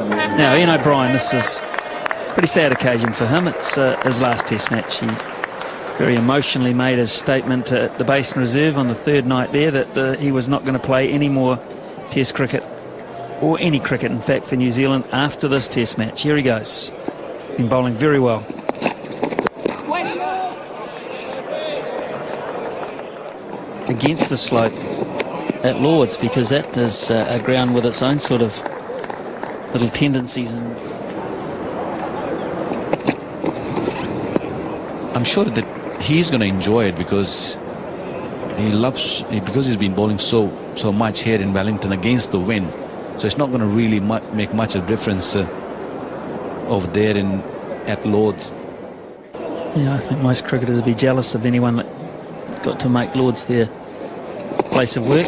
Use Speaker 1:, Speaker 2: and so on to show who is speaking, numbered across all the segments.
Speaker 1: Now, Ian O'Brien, this is a pretty sad occasion for him. It's his last Test match. He very emotionally made his statement at the Basin Reserve on the third night there that he was not going to play any more Test cricket, or any cricket, in fact, for New Zealand after this Test match. Here he goes. Been bowling very well. Against the slope at Lords, because that is a ground with its own sort of little tendencies. And
Speaker 2: I'm sure that he's going to enjoy it because he loves it, because he's been bowling so much here in Wellington against the wind. So it's not going to really make much of a difference over there at Lords.
Speaker 1: Yeah, I think most cricketers would be jealous of anyone that got to make Lords their place of work.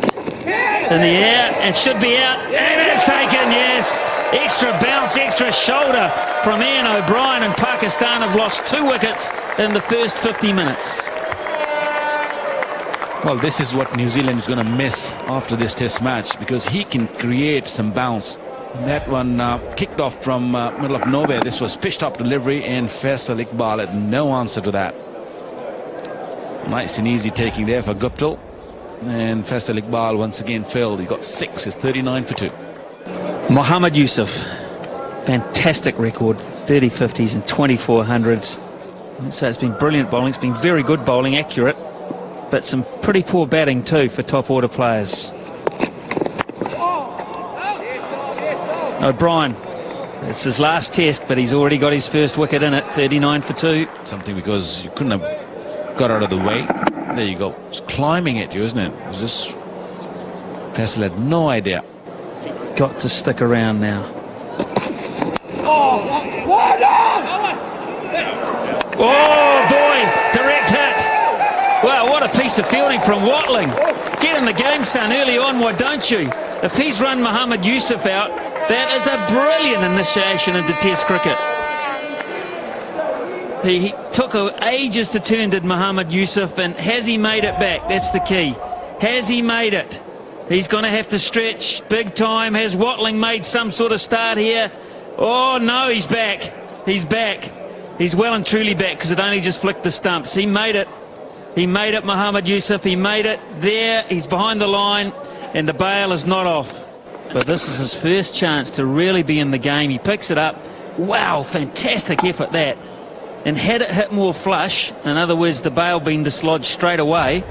Speaker 1: In the air, and should be out, and it's taken, yes. Extra bounce, extra shoulder from Ian O'Brien, and Pakistan have lost 2 wickets in the first 50 minutes.
Speaker 2: Well, this is what New Zealand is going to miss after this Test match, because he can create some bounce. That one kicked off from middle of nowhere. This was pitched up delivery, and Faisal Iqbal had no answer to that. Nice and easy taking there for Guptill. And Faisal Iqbal once again failed. He got 6, it's 39 for 2.
Speaker 1: Mohammad Yusuf, fantastic record, 30 50s and 24 hundreds. So it's been brilliant bowling, it's been very good bowling, accurate, but some pretty poor batting too for top order players. O'Brien, it's his last Test, but he's already got his first wicket in it, 39 for 2.
Speaker 2: Something because you couldn't have got out of the way. There you go. It's climbing at you, isn't it? It was just Faisal had no idea.
Speaker 1: Got to stick around now. Oh boy, direct hit. Wow, what a piece of fielding from Watling. Get in the game, son, early on, why don't you? If he's run Mohammad Yusuf out, that is a brilliant initiation into Test cricket. He took ages to turn, did Mohammad Yusuf, and has he made it back? That's the key. Has he made it? He's going to have to stretch big time. Has Watling made some sort of start here? Oh, no, he's back. He's back. He's well and truly back, because it only just flicked the stumps. He made it. He made it, Mohammad Yusuf. He made it there. He's behind the line, and the bail is not off. But this is his first chance to really be in the game. He picks it up. Wow, fantastic effort that. And had it hit more flush, in other words, the bail being dislodged straight away,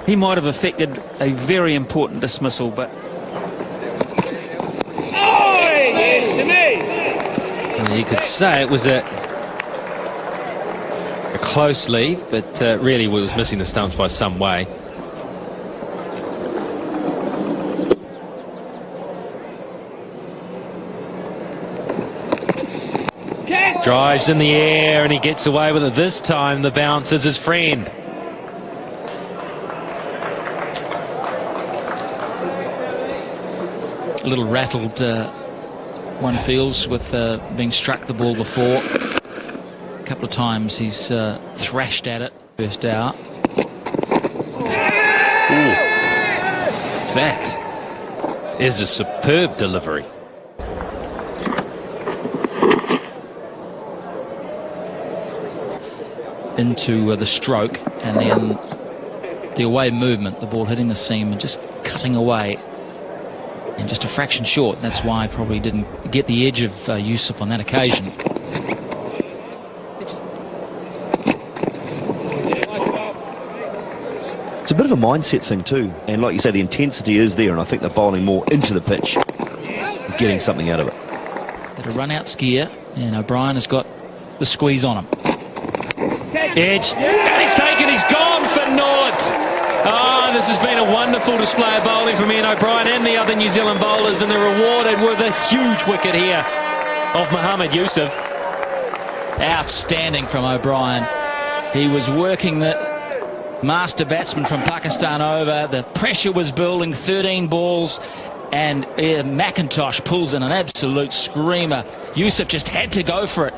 Speaker 1: he might have affected a very important dismissal. But
Speaker 3: well, you could say it was a close leave, but really was missing the stumps by some way. Drives in the air and he gets away with it. This time the bounce is his friend. A little rattled, one feels, with being struck the ball before. A couple of times he's thrashed at it. First out. Ooh. That is a superb delivery. Into the stroke, and then the away movement, the ball hitting the seam and just cutting away, and just a fraction short. That's why I probably didn't get the edge of Yusuf on that occasion.
Speaker 4: It's a bit of a mindset thing too, and like you say, the intensity is there, and I think they're bowling more into the pitch, getting something out of it.
Speaker 3: Bit of run out skier, and O'Brien has got the squeeze on him. Edge, and he's taken, he's gone for naught. Oh, this has been a wonderful display of bowling from Ian O'Brien and the other New Zealand bowlers, and they're rewarded with a huge wicket here of Mohammad Yusuf. Outstanding from O'Brien. He was working the master batsman from Pakistan over. The pressure was building, 13 balls, and McIntosh pulls in an absolute screamer. Yusuf just had to go for it,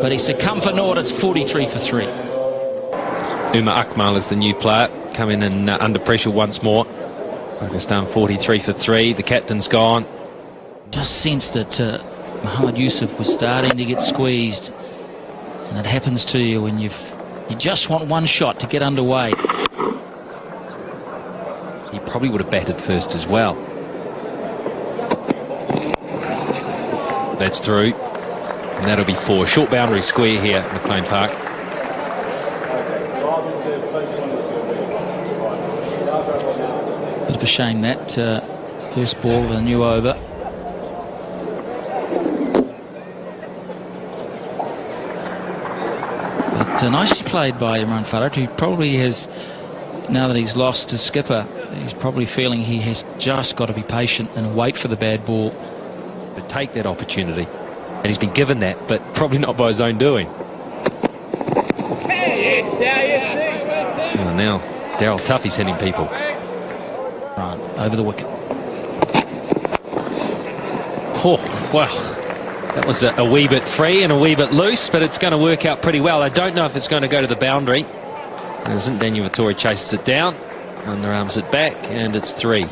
Speaker 3: but he succumbed for naught. It's 43 for 3.
Speaker 5: Umar Akmal is the new player, coming in under pressure once more. Pakistan 43 for 3. The captain's gone.
Speaker 3: Just sensed that Mohammad Yusuf was starting to get squeezed, and it happens to you when you just want one shot to get underway.
Speaker 5: He probably would have batted first as well. That's through, and that'll be 4. Short boundary square here at McLean Park.
Speaker 3: Bit of a shame that first ball of a new over. But nicely played by Imran Farad, who probably has, now that he's lost his skipper, he's probably feeling he has just got to be patient and wait for the bad ball.
Speaker 5: But take that opportunity, and he's been given that, but probably not by his own doing. Oh, now Daryl Tuffy's hitting people.
Speaker 3: Right, over the wicket.
Speaker 5: Oh, well, that was a wee bit free and a wee bit loose, but it's going to work out pretty well. I don't know if it's going to go to the boundary. It isn't. Daniel Vettori chases it down, underarms it back, and it's 3.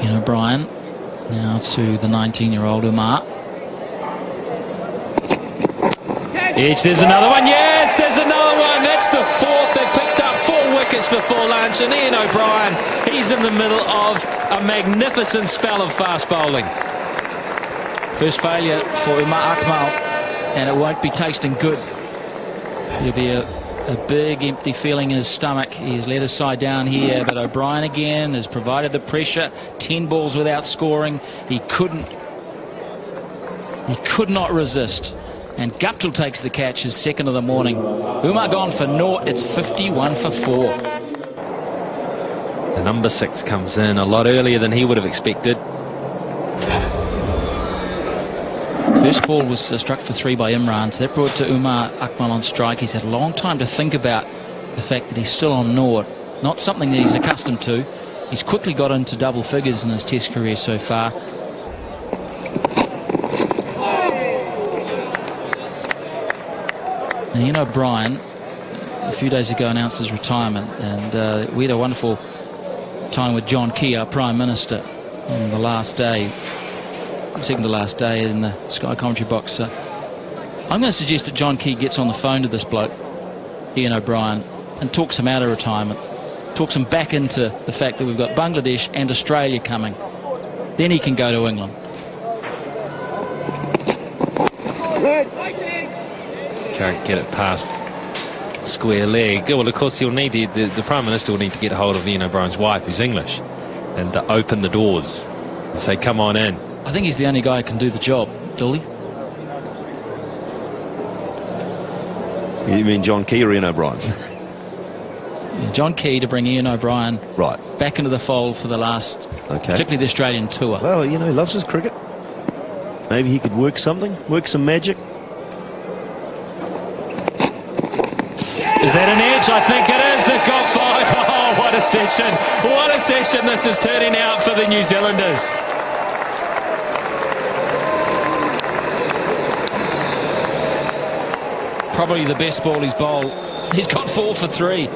Speaker 3: Ian O'Brien now to the 19-year-old Umar.
Speaker 1: Edge, there's another one. Yes, there's another one. That's the 4th. They picked up 4 wickets before lunch, and Ian O'Brien, he's in the middle of a magnificent spell of fast bowling.
Speaker 3: First failure for Umar Akmal, and it won't be tasting good. There'll be a big empty feeling in his stomach. He's let his side down here, but O'Brien again has provided the pressure. 10 balls without scoring. He could not resist. And Guptill takes the catch, his 2nd of the morning. Umar gone for naught. It's 51 for 4.
Speaker 5: The number 6 comes in a lot earlier than he would have expected.
Speaker 3: First ball was struck for 3 by Imran, so that brought to Umar Akmal on strike. He's had a long time to think about the fact that he's still on naught. Not something that he's accustomed to. He's quickly got into double figures in his Test career so far. And Ian O'Brien, a few days ago, announced his retirement, and we had a wonderful time with John Key, our Prime Minister, on the last day, second to last day in the Sky commentary box. I'm going to suggest that John Key gets on the phone to this bloke, Ian O'Brien, and talks him out of retirement, talks him back into the fact that we've got Bangladesh and Australia coming. Then he can go to England.
Speaker 5: Can't get it past square leg. Well, of course, he'll need the Prime Minister will need to get hold of Ian O'Brien's wife, who's English, and to open the doors and say, come on in.
Speaker 3: I think he's the only guy who can do the job, Dooley.
Speaker 4: You mean John Key or Ian O'Brien?
Speaker 3: Yeah, John Key to bring Ian O'Brien
Speaker 4: Right.
Speaker 3: back into the fold for the last, particularly the Australian tour.
Speaker 4: Well, you know, he loves his cricket. Maybe he could work something, work some magic.
Speaker 1: Is that an edge? I think it is. They've got 5. Oh, what a session. What a session this is turning out for the New Zealanders.
Speaker 3: Probably the best ball he's bowled. He's got 4 for 3.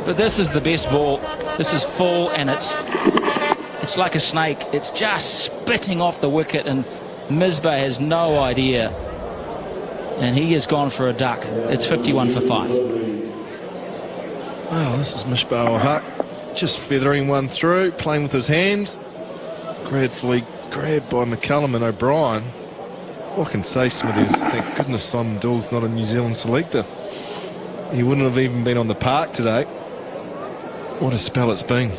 Speaker 3: But this is the best ball. This is full, and it's like a snake. It's just spitting off the wicket, and Misbah has no idea. And he has gone for a duck. It's 51 for 5.
Speaker 6: Oh, this is Misbah ul Haq, just feathering one through, playing with his hands. Gratefully grabbed by McCullum and O'Brien. All I can say, Smithy, is thank goodness Simon Doull's not a New Zealand selector. He wouldn't have even been on the park today. What a spell it's been.